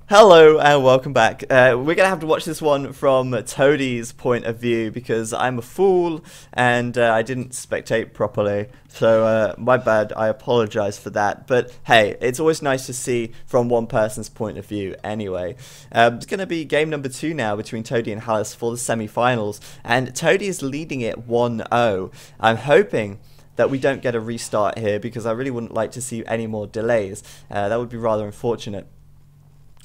Hello and welcome back. We're going to have to watch this one from Toady's point of view because I'm a fool and I didn't spectate properly. So my bad, I apologize for that. But hey, it's always nice to see from one person's point of view anyway. It's going to be game number 2 now between Toady and Hallis for the semi-finals. And Toady is leading it 1-0. I'm hoping that we don't get a restart here because I really wouldn't like to see any more delays. That would be rather unfortunate.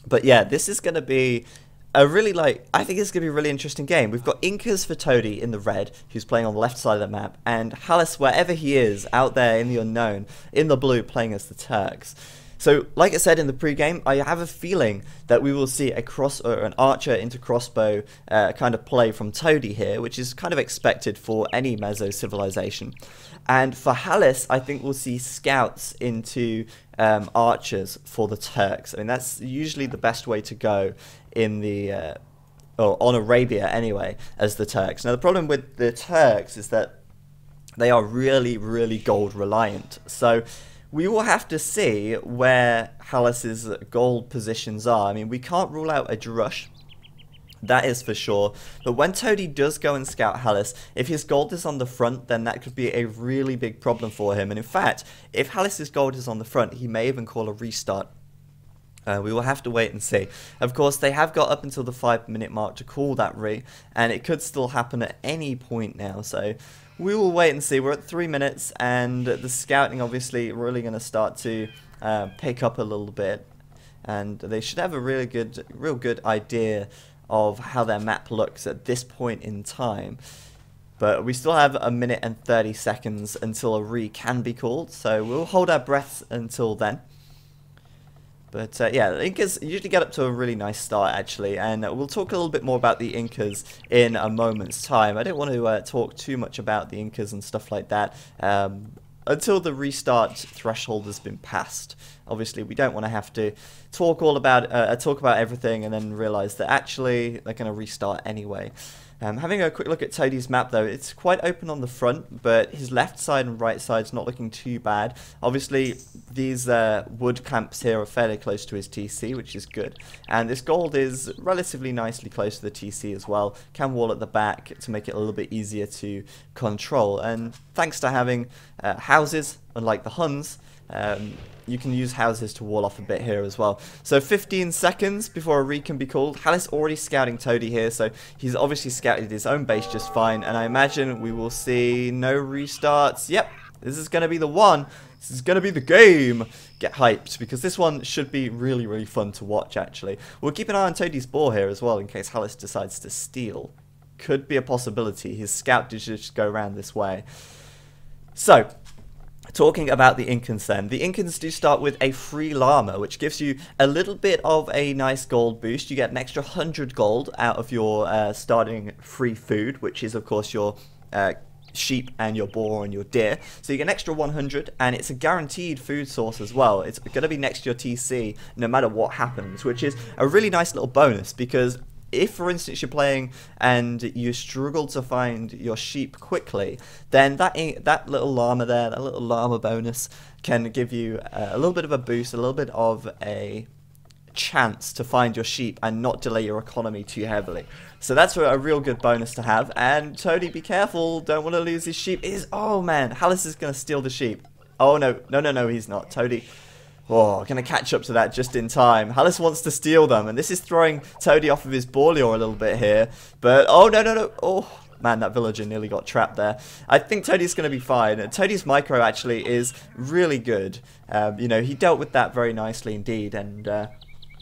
But yeah, this is going to be a really, I think it's going to be a really interesting game. We've got Incas for Toady in the red, who's playing on the left side of the map, and Hallis, wherever he is, out there in the unknown, in the blue, playing as the Turks. So, like I said in the pre-game, I have a feeling that we will see an archer into crossbow kind of play from Toady here, which is kind of expected for any Meso civilization. And for Hallis, I think we'll see scouts into archers for the Turks. I mean, that's usually the best way to go in the or on Arabia anyway, as the Turks. Now, the problem with the Turks is that they are really, really gold reliant. So we will have to see where Hallis's gold positions are. I mean, we can't rule out a drush. That is for sure. But when Toady does go and scout Hallis, if his gold is on the front, then that could be a really big problem for him. And in fact, if Hallis's gold is on the front, he may even call a restart. We will have to wait and see. Of course, they have got up until the 5-minute mark to call that re, and it could still happen at any point now. So we will wait and see. We're at 3 minutes, and the scouting obviously really going to start to pick up a little bit. And they should have a real good idea of how their map looks at this point in time. But we still have 1 minute and 30 seconds until a re can be called, so we'll hold our breaths until then. But yeah, the Incas usually get up to a really nice start actually, and we'll talk a little bit more about the Incas in a moment's time. I don't want to talk too much about the Incas and stuff like that until the restart threshold has been passed. Obviously, we don't want to have to talk about everything and then realize that actually they're going to restart anyway. Having a quick look at Toady's map though, it's quite open on the front, but his left side and right side's not looking too bad. Obviously, these wood camps here are fairly close to his TC, which is good. And this gold is relatively nicely close to the TC as well. Can wall at the back to make it a little bit easier to control. And thanks to having houses, unlike the Huns, you can use houses to wall off a bit here as well. So 15 seconds before a re can be called. Hallis already scouting Toady here, so he's obviously scouted his own base just fine. And I imagine we will see no restarts. Yep, this is going to be the one. This is going to be the game. Get hyped, because this one should be really, really fun to watch, actually. We'll keep an eye on Toady's boar here as well, in case Hallis decides to steal. Could be a possibility. His scout did just go around this way. So, talking about the Incans then, the Incans do start with a free llama, which gives you a little bit of a nice gold boost. You get an extra 100 gold out of your starting free food, which is of course your sheep and your boar and your deer. So you get an extra 100, and it's a guaranteed food source as well. It's going to be next to your TC no matter what happens, which is a really nice little bonus, because if, for instance, you're playing and you struggle to find your sheep quickly, then that little llama there, that little llama bonus, can give you a little bit of a boost, a little bit of a chance to find your sheep and not delay your economy too heavily. So that's a real good bonus to have. And Toady, be careful, don't want to lose his sheep. Oh man, Hallis is going to steal the sheep. Oh no, he's not. Toady, oh, going to catch up to that just in time. Hallis wants to steal them, and this is throwing Toady off of his boar lure a little bit here. But, oh, no. Oh, man, that villager nearly got trapped there. I think Toady's going to be fine. Toady's micro, actually, is really good. You know, he dealt with that very nicely indeed, and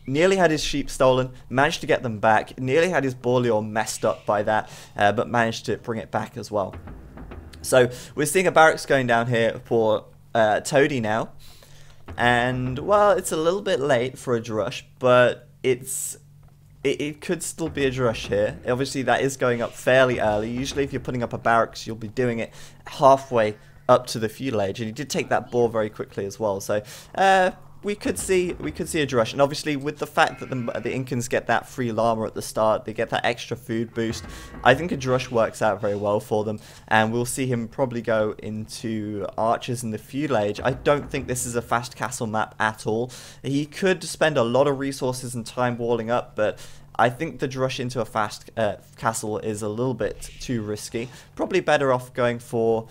nearly had his sheep stolen, managed to get them back, nearly had his boar lure messed up by that, but managed to bring it back as well. So, we're seeing a barracks going down here for Toady now. And, well, it's a little bit late for a drush, but it could still be a drush here. Obviously, that is going up fairly early. Usually, if you're putting up a barracks, you'll be doing it halfway up to the feudal age. And he did take that boar very quickly as well. So, we could see a Drush, and obviously with the fact that the Incans get that free llama at the start, they get that extra food boost. I think a Drush works out very well for them, and we'll see him probably go into archers in the feudal age. I don't think this is a fast castle map at all. He could spend a lot of resources and time walling up, but I think the Drush into a fast castle is a little bit too risky. Probably better off going for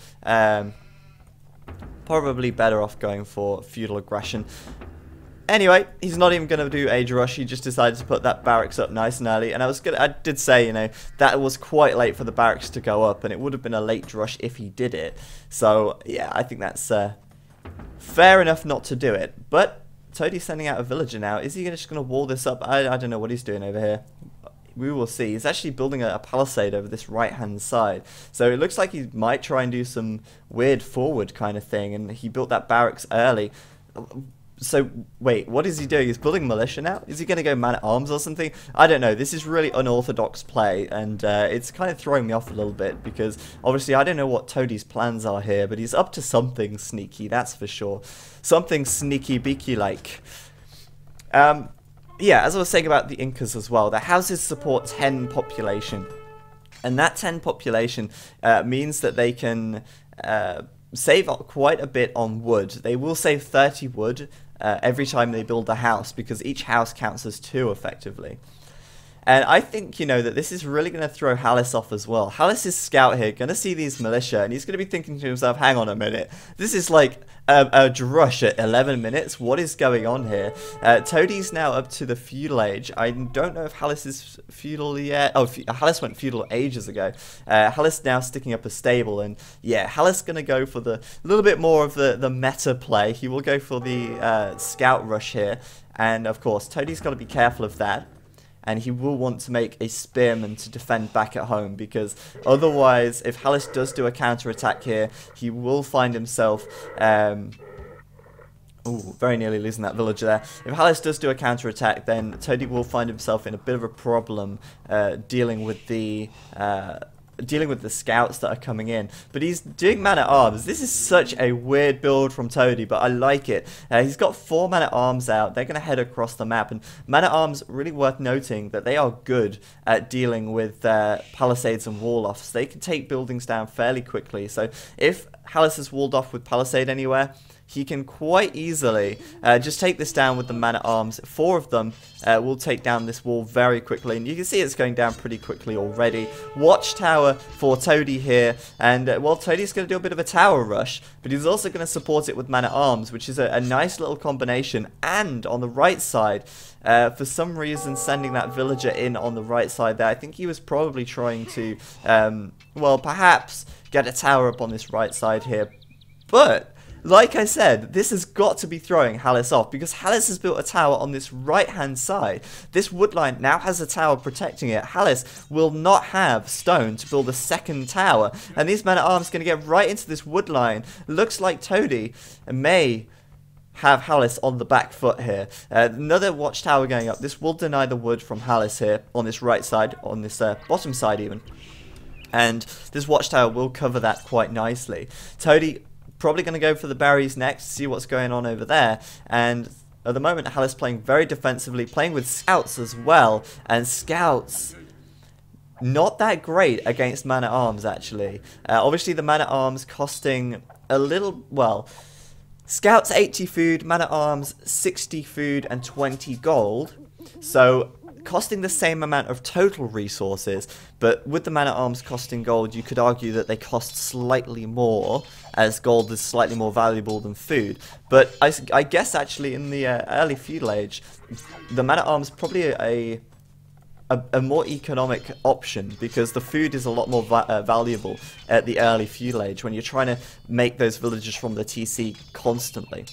feudal aggression. Anyway, he's not even going to do Age Rush. He just decided to put that barracks up nice and early. And I did say, you know, that was quite late for the barracks to go up, and it would have been a late rush if he did it. So yeah, I think that's fair enough not to do it. But Toady's sending out a villager now. Is he just going to wall this up? I don't know what he's doing over here. We will see. He's actually building a palisade over this right-hand side. So it looks like he might try and do some weird forward kind of thing, and he built that barracks early. So, wait, what is he doing? He's building militia now? Is he going to go man-at-arms or something? I don't know. This is really unorthodox play, and it's kind of throwing me off a little bit, because obviously I don't know what Toady's plans are here, but he's up to something sneaky, that's for sure. Something sneaky-beaky-like. Yeah, as I was saying about the Incas as well, the houses support 10 population, and that 10 population means that they can save quite a bit on wood. They will save 30 wood every time they build a house, because each house counts as 2 effectively. And I think, you know, that this is really going to throw Hallis off as well. Hallis' scout here, going to see these militia, and he's going to be thinking to himself, hang on a minute, this is like a drush at 11 minutes, what is going on here? Toady's now up to the feudal age. I don't know if Hallis is feudal yet. Oh, Hallis went feudal ages ago. Hallis now sticking up a stable, and yeah, Hallis going to go for the little bit more of the meta play. He will go for the scout rush here, and of course, Toady's got to be careful of that. And he will want to make a spearman to defend back at home, because otherwise, if Hallis does do a counterattack here, he will find himself... Ooh, very nearly losing that villager there. If Hallis does do a counterattack, then Toady will find himself in a bit of a problem dealing with the scouts that are coming in. But he's doing man-at-arms. This is such a weird build from Toady, but I like it. He's got 4 man-at-arms out. They're going to head across the map. And man-at-arms, really worth noting that they are good at dealing with palisades and wall-offs. They can take buildings down fairly quickly. So if Hallis is walled off with palisade anywhere, he can quite easily just take this down with the man-at-arms. 4 of them will take down this wall very quickly, and you can see it's going down pretty quickly already. Watchtower for Toady here, and well, Toady's going to do a bit of a tower rush, but he's also going to support it with man-at-arms, which is a nice little combination. And on the right side, for some reason, sending that villager in on the right side there, I think he was probably trying to, well, perhaps get a tower up on this right side here, but... like I said, this has got to be throwing Hallis off, because Hallis has built a tower on this right-hand side. This wood line now has a tower protecting it. Hallis will not have stone to build a second tower, and these men-at-arms are going to get right into this wood line. Looks like Toady may have Hallis on the back foot here. Another watchtower going up. This will deny the wood from Hallis here on this right side, on this bottom side even. And this watchtower will cover that quite nicely. Toady probably going to go for the berries next, see what's going on over there. And at the moment, Hallis playing very defensively, playing with scouts as well. And scouts, not that great against man-at-arms, actually. Obviously, the man-at-arms costing a little, well... Scouts 80 food, man-at-arms 60 food and 20 gold. So... costing the same amount of total resources, but with the man-at-arms costing gold, you could argue that they cost slightly more, as gold is slightly more valuable than food. But I guess actually in the early feudal age, the man-at-arms probably a more economic option, because the food is a lot more valuable at the early feudal age when you're trying to make those villagers from the TC constantly.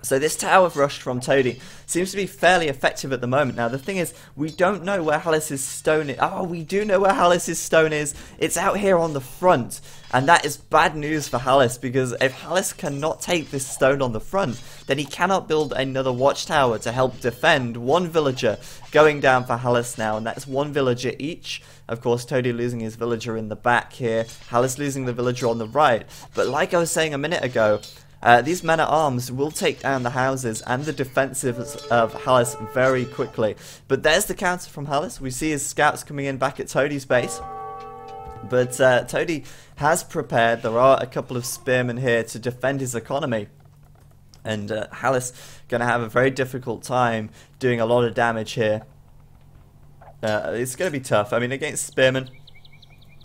So this tower rush from Toady seems to be fairly effective at the moment. Now the thing is, we don't know where Hallis' stone is. Oh, we do know where Hallis' stone is. It's out here on the front. And that is bad news for Hallis, because if Hallis cannot take this stone on the front, then he cannot build another watchtower to help defend. 1 villager going down for Hallis now, and that's 1 villager each. Of course, Toady losing his villager in the back here. Hallis losing the villager on the right. But like I was saying a minute ago, these men-at-arms will take down the houses and the defensives of Hallis very quickly. But there's the counter from Hallis. We see his scouts coming in back at Toady's base. But Toady has prepared. There are a couple of spearmen here to defend his economy. And Hallis going to have a very difficult time doing a lot of damage here. It's going to be tough. I mean, against spearmen,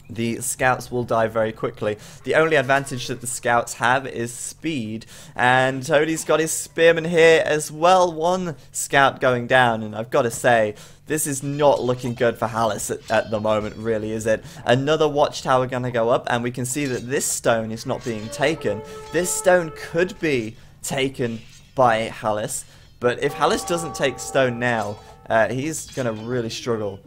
the scouts will die very quickly. The only advantage that the scouts have is speed. And Toady's got his spearmen here as well. One scout going down. And I've got to say, this is not looking good for Hallis at the moment, really, is it? Another watchtower going to go up. And we can see that this stone is not being taken. This stone could be taken by Hallis. But if Hallis doesn't take stone now, he's going to really struggle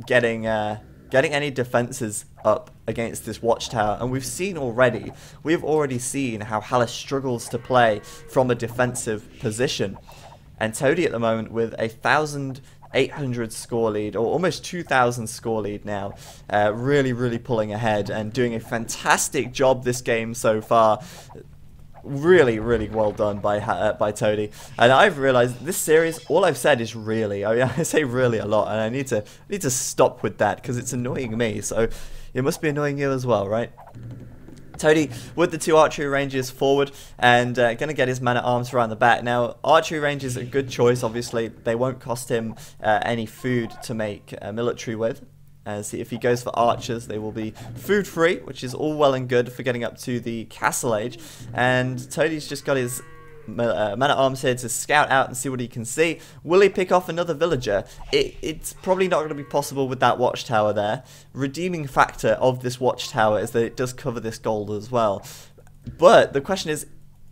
getting any defenses up against this watchtower. And we've already seen how Hallis struggles to play from a defensive position. And Toady at the moment with a 1,800 score lead, or almost 2,000 score lead now, really pulling ahead and doing a fantastic job this game so far. Really well done by Toady. And I've realized this series, all I've said is really. I mean, I say really a lot, and I need to stop with that because it's annoying me. So it must be annoying you as well, right? Toady with the 2 archery ranges forward and going to get his man-at-arms around the back. Now, archery range is a good choice, obviously. They won't cost him any food to make military with. As if he goes for archers, they will be food free, which is all well and good for getting up to the castle age. And Toady's just got his man-at-arms here to scout out and see what he can see. Will he pick off another villager? It's probably not going to be possible with that watchtower there. Redeeming factor of this watchtower is that it does cover this gold as well. But the question is,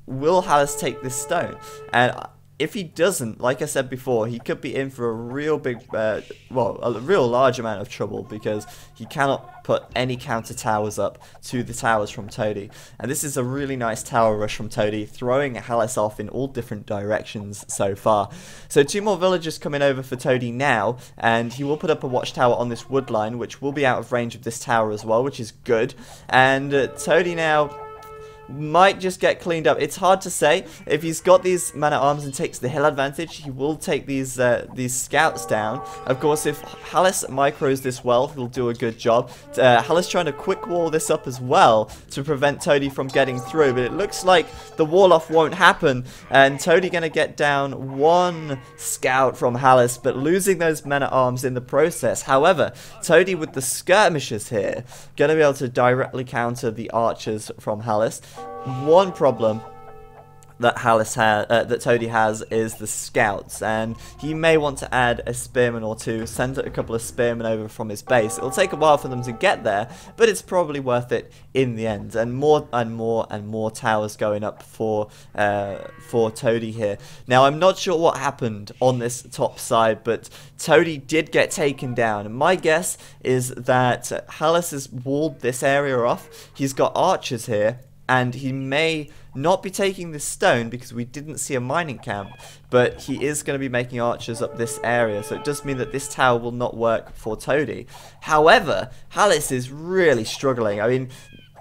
will Hallis take this stone? And if he doesn't, like I said before, he could be in for a real big, a real large amount of trouble because he cannot put any counter towers up to the towers from Toady. And this is a really nice tower rush from Toady, throwing Hallis off in all different directions so far. So 2 more villagers coming over for Toady now, and he will put up a watchtower on this wood line, which will be out of range of this tower as well, which is good. And Toady now might just get cleaned up. It's hard to say. If he's got these man-at-arms and takes the hill advantage, he will take these scouts down. Of course, if Hallis micros this well, he'll do a good job. Hallis trying to quick wall this up as well to prevent Toady from getting through, but it looks like the wall off won't happen, and Toady gonna get down 1 scout from Hallis, but losing those men-at-arms in the process. However, Toady with the skirmishers here, gonna be able to directly counter the archers from Hallis. One problem that that Toady has is the scouts, and he may want to add a spearman or 2, send a couple of spearmen over from his base. It'll take a while for them to get there, but it's probably worth it in the end. And more towers going up for Toady here. Now, I'm not sure what happened on this top side, but Toady did get taken down. And my guess is that Hallis has walled this area off. He's got archers here, and he may not be taking this stone because we didn't see a mining camp, but he is going to be making archers up this area, so it does mean that this tower will not work for Toady. However, Hallis is really struggling. I mean,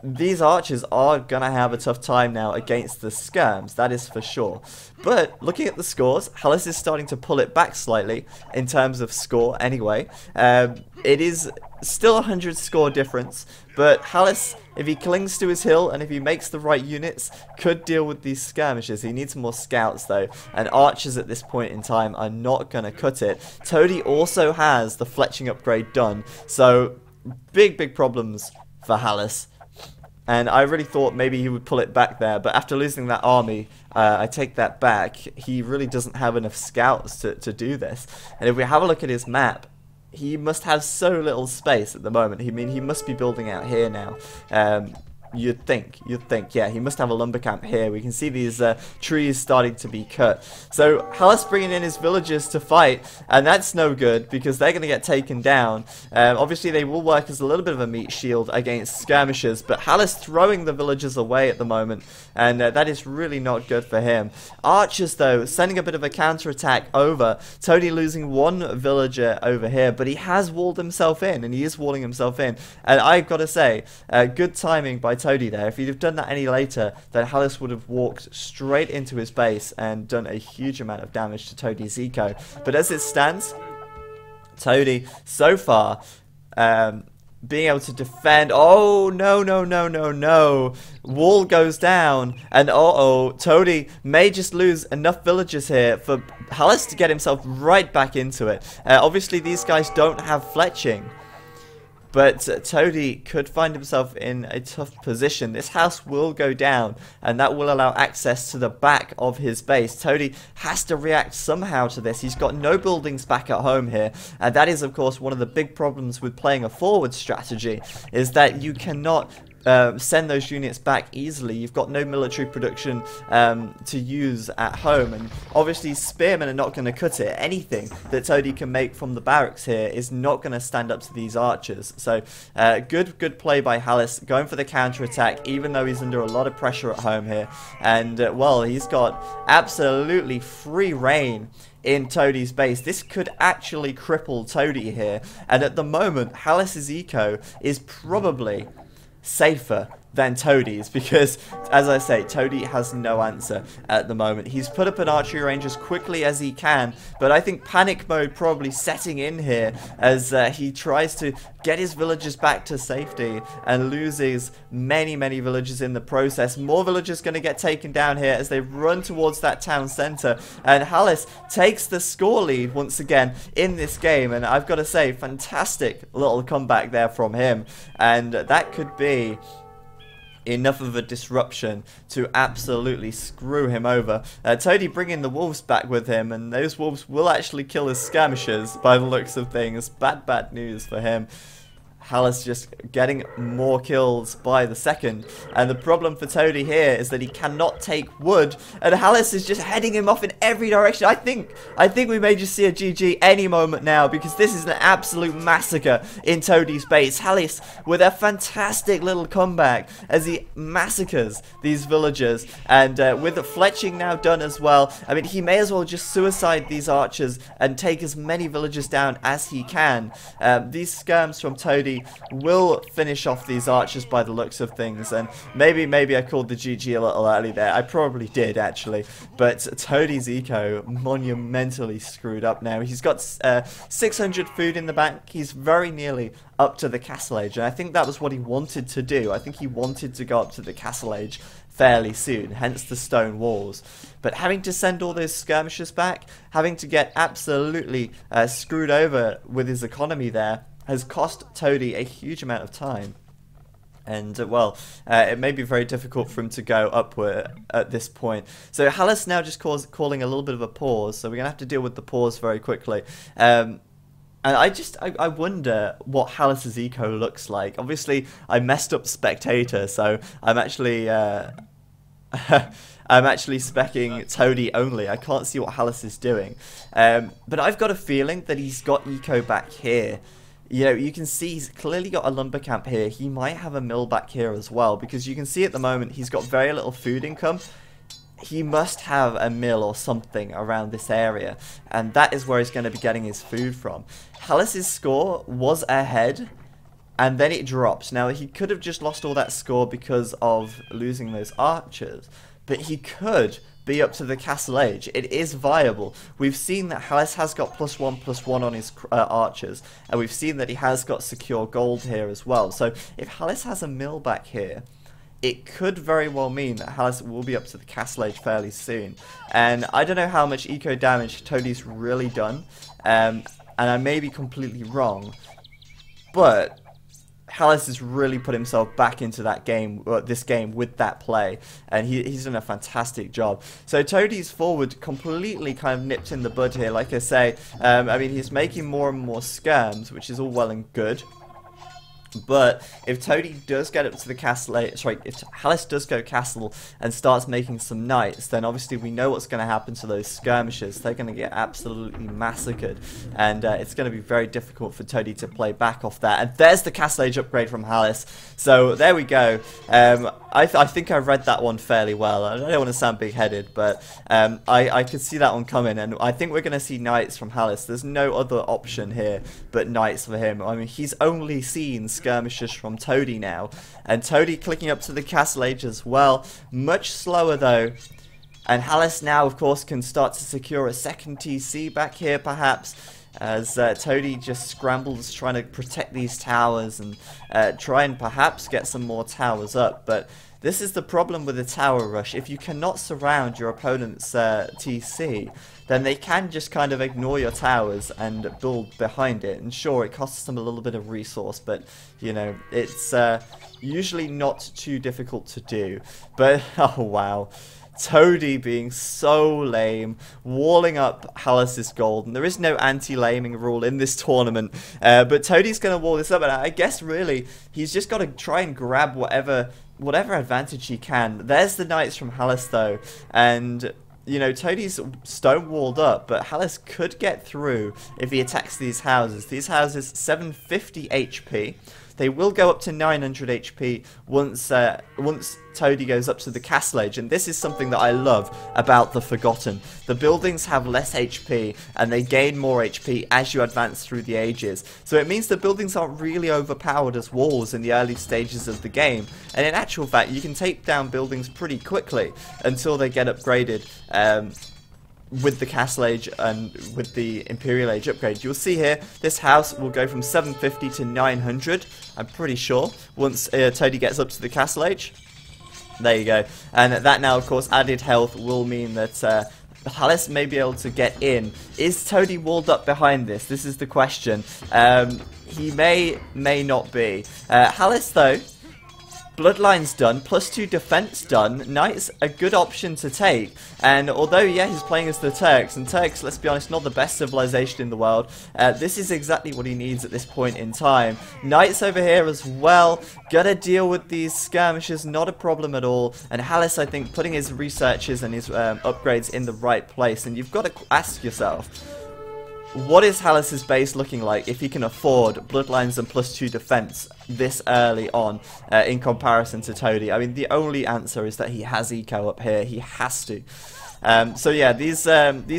these archers are going to have a tough time now against the skirms, that is for sure. But looking at the scores, Hallis is starting to pull it back slightly in terms of score anyway. It is still 100 score difference, but Hallis, if he clings to his hill and if he makes the right units, could deal with these skirmishes. He needs more scouts though, and archers at this point in time are not going to cut it. Toady also has the fletching upgrade done, so big problems for Hallis. And I really thought maybe he would pull it back there, but after losing that army, I take that back. He really doesn't have enough scouts to do this. And if we have a look at his map, he must have so little space at the moment. I mean, he must be building out here now. You'd think, yeah, he must have a lumber camp here. We can see these trees starting to be cut. So Hallis bringing in his villagers to fight, and that's no good because they're going to get taken down. Obviously, they will work as a little bit of a meat shield against skirmishers, but Hallis throwing the villagers away at the moment, and that is really not good for him. Archers, though, sending a bit of a counterattack over. Toady losing 1 villager over here, but he has walled himself in, and he is walling himself in. And I've got to say, good timing by Toady there. If he'd have done that any later, then Hallis would have walked straight into his base and done a huge amount of damage to Toady's eco. But as it stands, Toady, so far, being able to defend. Oh, no, no, no, no, no. Wall goes down. And Toady may just lose enough villagers here for Hallis to get himself right back into it. Obviously, these guys don't have fletching. But Toady could find himself in a tough position. This house will go down, and that will allow access to the back of his base. Toady has to react somehow to this. He's got no buildings back at home here, and that is, of course, one of the big problems with playing a forward strategy, is that you cannot send those units back easily. You've got no military production to use at home, and obviously spearmen are not going to cut it. Anything that Toady can make from the barracks here is not going to stand up to these archers. So good play by Hallis, going for the counter-attack, even though he's under a lot of pressure at home here. And well, he's got absolutely free reign in Toady's base. This could actually cripple Toady here, and at the moment Hallis's eco is probably safer than Toady's, because, as I say, Toady has no answer at the moment. He's put up an archery range as quickly as he can, but I think panic mode probably setting in here as he tries to get his villagers back to safety and loses many villagers in the process. More villagers going to get taken down here as they run towards that town center, and Hallis takes the score lead once again in this game, and I've got to say, fantastic little comeback there from him, and that could be enough of a disruption to absolutely screw him over. Toady bringing the wolves back with him, and those wolves will actually kill his skirmishers by the looks of things. Bad news for him. Hallis just getting more kills by the second, and the problem for Toady here is that he cannot take wood, and Hallis is just heading him off in every direction. I think we may just see a GG any moment now, because this is an absolute massacre in Toady's base. Hallis with a fantastic little comeback as he massacres these villagers, and with the fletching now done as well, I mean, he may as well just suicide these archers and take as many villagers down as he can. These skirms from Toady will finish off these archers by the looks of things, and maybe I called the GG a little early there. I probably did, actually, but Toady's eco monumentally screwed up now. He's got 600 food in the bank. He's very nearly up to the castle age, and I think that was what he wanted to do. I think he wanted to go up to the castle age fairly soon, hence the stone walls. But having to send all those skirmishers back, having to get absolutely screwed over with his economy there, has cost Toady a huge amount of time. And, well, it may be very difficult for him to go upward at this point. So Hallis now just calling a little bit of a pause, so we're going to have to deal with the pause very quickly. And I wonder what Hallis's eco looks like. Obviously, I messed up spectator, so I'm actually I'm actually specking Toady only. I can't see what Hallis is doing. But I've got a feeling that he's got eco back here. You know, you can see he's clearly got a lumber camp here. He might have a mill back here as well, because you can see at the moment he's got very little food income. He must have a mill or something around this area, and that is where he's going to be getting his food from. Hallis's score was ahead, and then it dropped. Now, he could have just lost all that score because of losing those archers, but he could be up to the castle age. It is viable. We've seen that Hallis has got +1/+1 on his archers, and we've seen that he has got secure gold here as well. So if Hallis has a mill back here, it could very well mean that Hallis will be up to the castle age fairly soon. And I don't know how much eco damage Toady's really done, and I may be completely wrong, but Hallis has really put himself back into that game, this game, with that play, and he's done a fantastic job. So Toady's forward completely kind of nipped in the bud here. Like I say, I mean, he's making more and more skirms, which is all well and good. But if Toady does get up to the castle, if Hallis does go castle and starts making some knights, then obviously we know what's going to happen to those skirmishers. They're going to get absolutely massacred, and it's going to be very difficult for Toady to play back off that. And there's the castle age upgrade from Hallis. So there we go. I think I read that one fairly well. I don't want to sound big-headed, but I could see that one coming, and I think we're going to see knights from Hallis. There's no other option here but knights for him. I mean, he's only seen skirmishers skirmishers from Toady now. And Toady clicking up to the castle age as well. Much slower though. And Hallis now, of course, can start to secure a second TC back here, perhaps, as Toady just scrambles trying to protect these towers and try and perhaps get some more towers up. But this is the problem with the tower rush. If you cannot surround your opponent's TC, then they can just kind of ignore your towers and build behind it. And sure, it costs them a little bit of resource, but, you know, it's usually not too difficult to do. But, oh wow. Toady being so lame, walling up Hallis's gold, and there is no anti-laming rule in this tournament, but Toady's going to wall this up, and I guess really he's just got to try and grab whatever advantage he can. There's the knights from Hallis though, and you know, Toady's stone walled up, but Hallis could get through if he attacks these houses. These houses, 750 HP. They will go up to 900 HP once Toady goes up to the castle age, and this is something that I love about the Forgotten. The buildings have less HP, and they gain more HP as you advance through the ages. So it means the buildings aren't really overpowered as walls in the early stages of the game, and in actual fact, you can take down buildings pretty quickly until they get upgraded. With the Castle Age and with the Imperial Age upgrade. You'll see here, this house will go from 750 to 900, I'm pretty sure, once Toady gets up to the Castle Age. There you go. And that now, of course, added health will mean that Hallis may be able to get in. Is Toady walled up behind this? This is the question. He may not be. Hallis, though, Bloodline's done, +2 defense done. Knight's a good option to take, and although yeah, he's playing as the Turks, and Turks, let's be honest, not the best civilization in the world, this is exactly what he needs at this point in time. Knights over here as well, gotta deal with these skirmishes, not a problem at all, and Hallis, I think, putting his researches and his upgrades in the right place, and you've got to ask yourself, what is Hallis's base looking like if he can afford Bloodlines and +2 defense this early on in comparison to Toady? I mean, the only answer is that he has eco up here. He has to. So yeah, these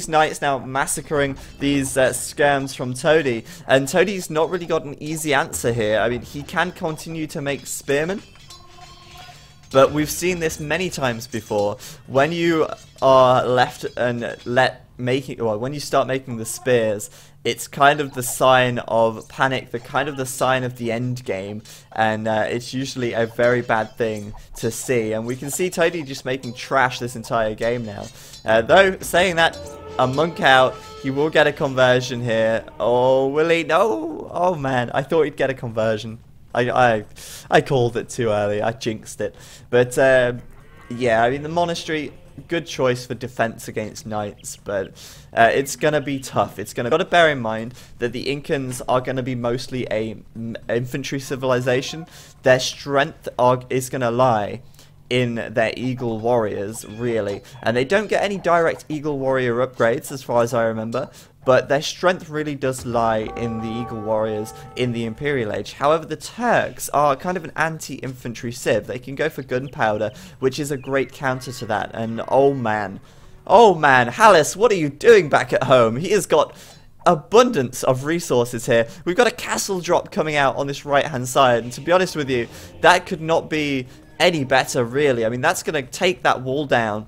knights now massacring these skirms from Toady, and Toady's not really got an easy answer here. I mean, he can continue to make spearmen, but we've seen this many times before. When you are left and when you start making the spears, it's kind of the sign of panic, kind of the sign of the end game, and it's usually a very bad thing to see. And we can see Toady just making trash this entire game now. Though, saying that, a monk out, he will get a conversion here. Oh, will he? No! Oh man, I thought he'd get a conversion. I called it too early, I jinxed it. But yeah, I mean, the monastery, good choice for defense against knights, but it's gonna be tough. Gotta bear in mind that the Incans are gonna be mostly a infantry civilization. Their strength is gonna lie in their eagle warriors, really, and they don't get any direct eagle warrior upgrades as far as I remember, but their strength really does lie in the eagle warriors in the Imperial Age. However, the Turks are kind of an anti-infantry civ. They can go for gunpowder, which is a great counter to that, and oh man, Hallis, what are you doing back at home? He has got abundance of resources here. We've got a castle drop coming out on this right hand side, and to be honest with you, that could not be any better, really. I mean, that's going to take that wall down.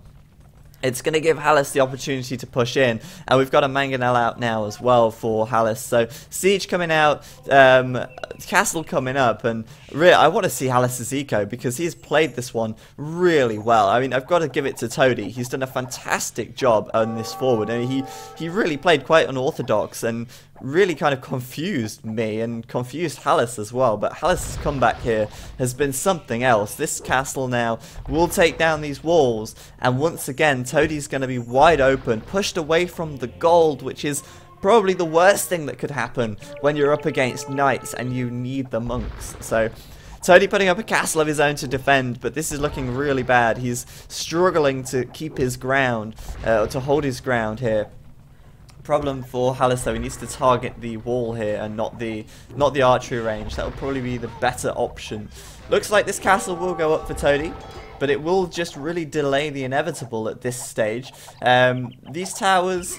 It's going to give Hallis the opportunity to push in, and we've got a mangonel out now as well for Hallis. So siege coming out, castle coming up, and really, I want to see Hallis's eco because he's played this one really well. I mean, I've got to give it to Toady. He's done a fantastic job on this forward, and he really played quite unorthodox and really kind of confused me and confused Hallis as well. But Hallis's comeback here has been something else. This castle now will take down these walls, and once again Toady's going to be wide open, pushed away from the gold, which is probably the worst thing that could happen when you're up against knights and you need the monks. So Toady putting up a castle of his own to defend, but this is looking really bad. He's struggling to keep his ground, to hold his ground here. Problem for Hallis though, he needs to target the wall here and not the archery range. That would probably be the better option. Looks like this castle will go up for Toady, but it will just really delay the inevitable at this stage. These towers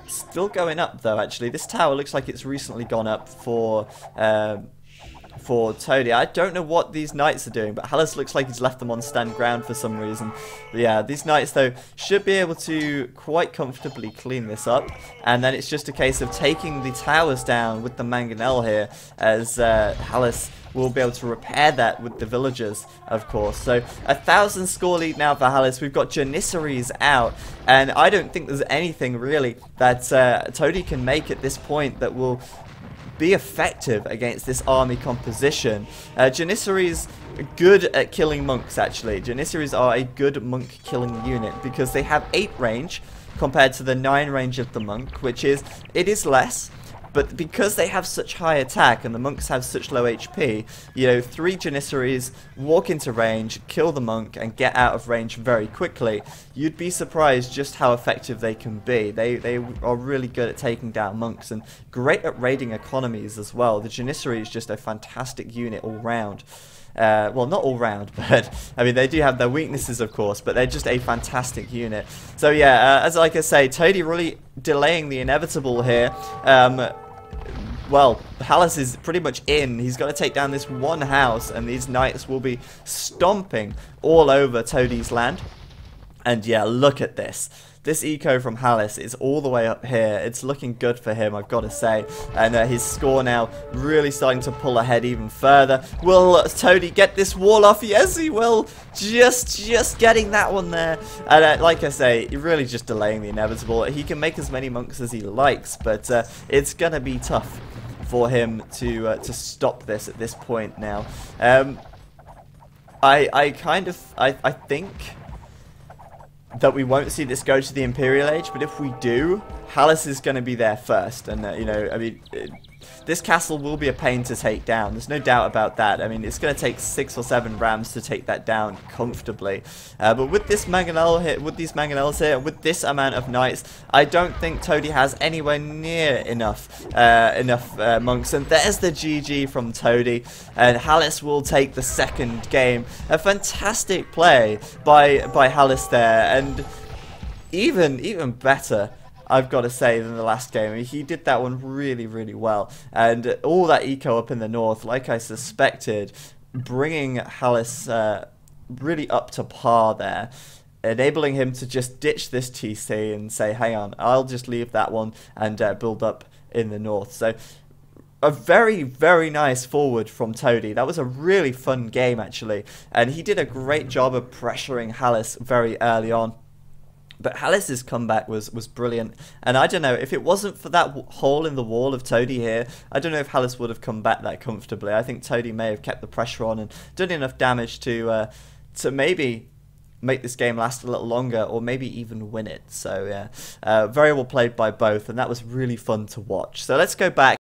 still going up though, actually. This tower looks like it's recently gone up for for Toady. I don't know what these knights are doing, but Hallis looks like he's left them on stand ground for some reason. But yeah, these knights, though, should be able to quite comfortably clean this up. And then it's just a case of taking the towers down with the mangonel here, as Hallis will be able to repair that with the villagers, of course. So, 1,000 score lead now for Hallis. We've got Janissaries out, and I don't think there's anything, really, that Toady can make at this point that will be effective against this army composition. Janissaries are good at killing monks, actually. Janissaries are a good monk killing unit because they have 8 range compared to the 9 range of the monk, which is, it is less, but because they have such high attack and the monks have such low HP, you know, 3 Janissaries walk into range, kill the monk, and get out of range very quickly. You'd be surprised just how effective they can be. They are really good at taking down monks and great at raiding economies as well. The Janissary is just a fantastic unit all round. Well, not all round, but I mean, they do have their weaknesses, of course, but they're just a fantastic unit. So yeah, as like I say, Toady really delaying the inevitable here. Well, Hallis is pretty much in. He's got to take down this one house, and these knights will be stomping all over Toady's land. And yeah, look at this. This eco from Hallis is all the way up here. It's looking good for him, I've got to say. And his score now really starting to pull ahead even further. Will Toady get this wall off? Yes, he will. Just getting that one there. And like I say, really just delaying the inevitable. He can make as many monks as he likes, but it's going to be tough for him to stop this at this point now. I think that we won't see this go to the Imperial Age, but if we do, Hallis is going to be there first, and you know, I mean, this castle will be a pain to take down. There's no doubt about that. I mean, it's going to take 6 or 7 rams to take that down comfortably. But with this mangonel here, with these mangonels here, with this amount of knights, I don't think Toady has anywhere near enough monks. And there's the GG from Toady, and Hallis will take the second game. A fantastic play by Hallis there, and even better, I've got to say, than the last game. I mean, he did that one really, really well. And all that eco up in the north, like I suspected, bringing Hallis really up to par there, enabling him to just ditch this TC and say, hang on, I'll just leave that one and build up in the north. So a very, very nice forward from Toady. That was a really fun game, actually. And he did a great job of pressuring Hallis very early on. But Hallis's comeback was brilliant, and I don't know, if it wasn't for that hole in the wall of Toady here, I don't know if Hallis would have come back that comfortably. I think Toady may have kept the pressure on and done enough damage to maybe make this game last a little longer, or maybe even win it. So yeah, very well played by both, and that was really fun to watch. So let's go back.